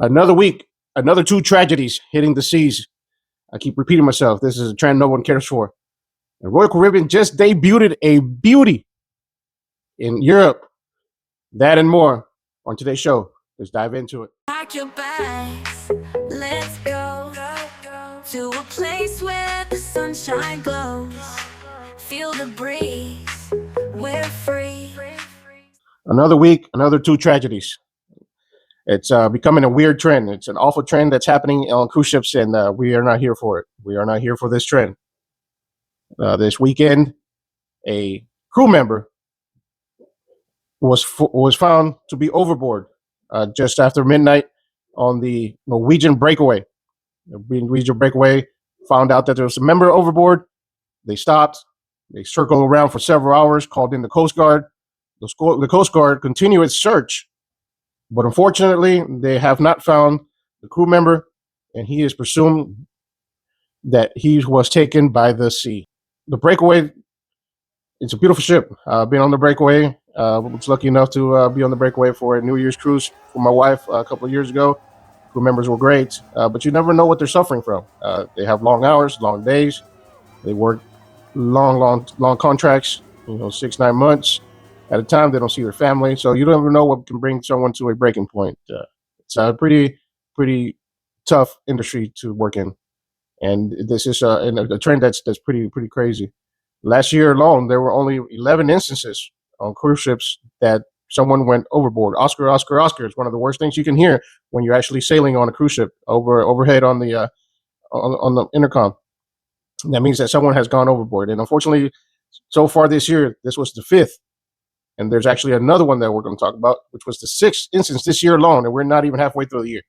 Another week, another two tragedies hitting the seas. I keep repeating myself. This is a trend no one cares for. And Royal Caribbean just debuted a beauty in Europe. That and more on today's show. Let's dive into it. Pack your bags, let's go to a place where the sunshine glows. Feel the breeze, we're free. Another week, another two tragedies. It's becoming a weird trend. It's an awful trend that's happening on cruise ships, and we are not here for it. We are not here for this trend. This weekend, a crew member was found to be overboard just after midnight on the Norwegian breakaway. The Norwegian breakaway found out that there was a member overboard. They stopped. They circled around for several hours, called in the Coast Guard. The Coast Guard continued its search, but unfortunately, they have not found the crew member, and he is presumed that he was taken by the sea. The breakaway, it's a beautiful ship. Been on the breakaway. Was lucky enough to be on the breakaway for a New Year's cruise for my wife a couple of years ago. Crew members were great, but you never know what they're suffering from. They have long hours, long days. They work long contracts, 6-9 months at a time. They don't see their family, so you don't ever know what can bring someone to a breaking point. It's a pretty tough industry to work in, and this is a trend that's pretty crazy. Last year alone, there were only 11 instances on cruise ships that someone went overboard. Oscar, Oscar, Oscar. It's one of the worst things you can hear when you're actually sailing on a cruise ship overhead on the intercom. That means that someone has gone overboard. And unfortunately, so far this year, this was the fifth. And there's actually another one that we're going to talk about, which was the sixth instance this year alone. And we're not even halfway through the year.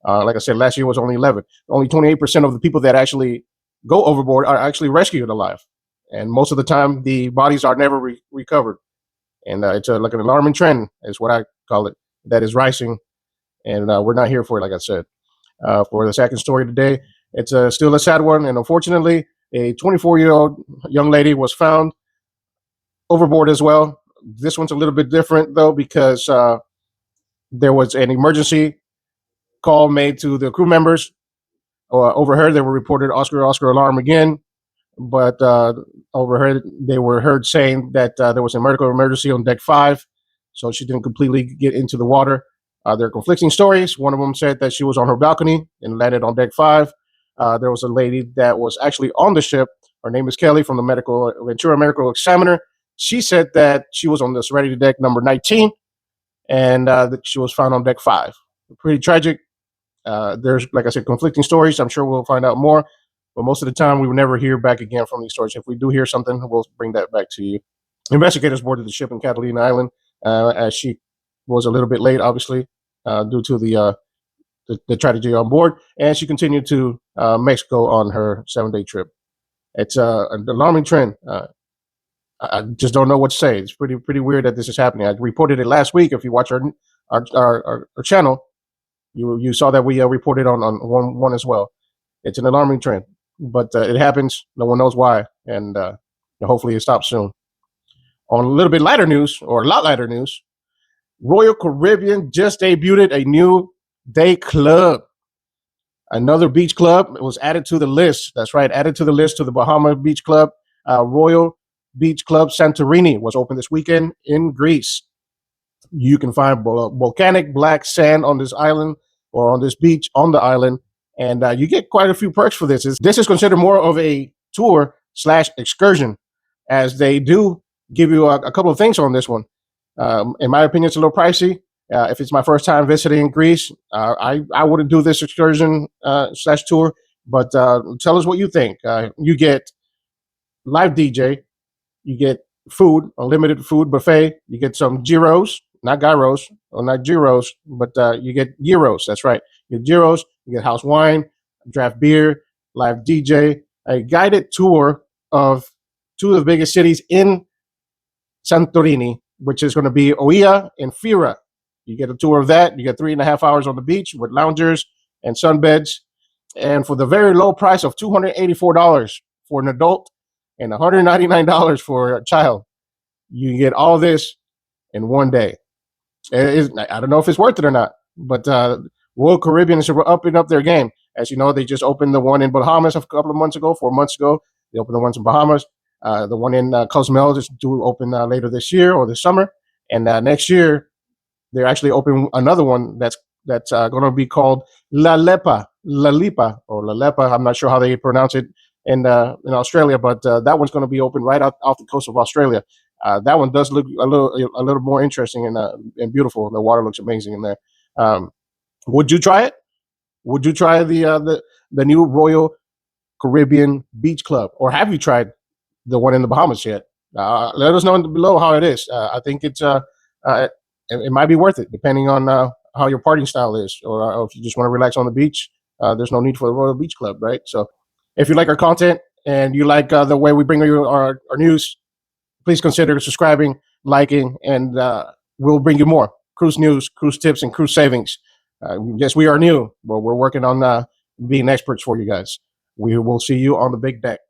Like I said, last year was only 11. Only 28% of the people that actually go overboard are actually rescued alive. And most of the time, the bodies are never recovered. And it's like an alarming trend, is what I call it, that is rising. And we're not here for it, like I said. For the second story today, it's still a sad one. And unfortunately, a 24-year-old young lady was found overboard as well. This one's a little bit different, though, because there was an emergency call made to the crew members. Overheard, they were reported Oscar, Oscar alarm again. But overheard, they were heard saying that there was a medical emergency on deck 5, so she didn't completely get into the water. There are conflicting stories. One of them said that she was on her balcony and landed on deck 5. There was a lady that was actually on the ship. Her name is Kelly from the Ventura Medical Examiner. She said that she was on the Serenity deck number 19, and that she was found on deck 5. Pretty tragic. There's, like I said, conflicting stories. I'm sure we'll find out more. But most of the time, we will never hear back again from these stories. If we do hear something, we'll bring that back to you. Investigators boarded the ship in Catalina Island as she was a little bit late, obviously, due to the tragedy on board. And she continued to Mexico on her 7-day trip. It's an alarming trend. I just don't know what to say. It's pretty weird that this is happening. I reported it last week. If you watch our channel, you saw that we reported on one as well. It's an alarming trend. But it happens. No one knows why, and hopefully it stops soon. On a little bit lighter news, or a lot lighter news, Royal Caribbean just debuted a new day club. Another beach club was added to the list. That's right, added to the list to the Bahama Beach Club. Royal Beach Club Santorini was opened this weekend in Greece. You can find volcanic black sand on this island, or on this beach on the island. And you get quite a few perks for this. This is considered more of a tour/excursion, as they do give you a couple of things on this one. In my opinion, it's a little pricey. If it's my first time visiting Greece, I wouldn't do this excursion/tour. But tell us what you think. You get live DJ, you get food, unlimited food buffet. You get some gyros, not gyros, or not gyros, but you get gyros. That's right. You get gyros, you get house wine, draft beer, live DJ, a guided tour of two of the biggest cities in Santorini, which is going to be Oia and Fira. You get a tour of that. You get 3.5 hours on the beach with loungers and sunbeds. And for the very low price of $284 for an adult and $199 for a child, you get all this in one day. I don't know if it's worth it or not, but Royal Caribbean is upping up their game. As you know, they just opened the one in Bahamas a couple of months ago, 4 months ago. They opened the ones in Bahamas. The one in Cozumel is due to open later this year or this summer. And next year, they're actually opening another one that's going to be called La Lipa, or La Lepa. I'm not sure how they pronounce it in Australia, but that one's going to be open right off the coast of Australia. That one does look a little more interesting and beautiful. The water looks amazing in there. Um, would you try it? Would you try the new Royal Caribbean Beach Club, or have you tried the one in the Bahamas yet? Let us know below how it is. I think uh, it might be worth it, depending on how your partying style is, or if you just want to relax on the beach. There's no need for the Royal Beach Club, right? So, if you like our content and you like the way we bring you our news, please consider subscribing, liking, and we'll bring you more cruise news, cruise tips, and cruise savings. Yes, we are new, but we're working on being experts for you guys. We will see you on the big deck.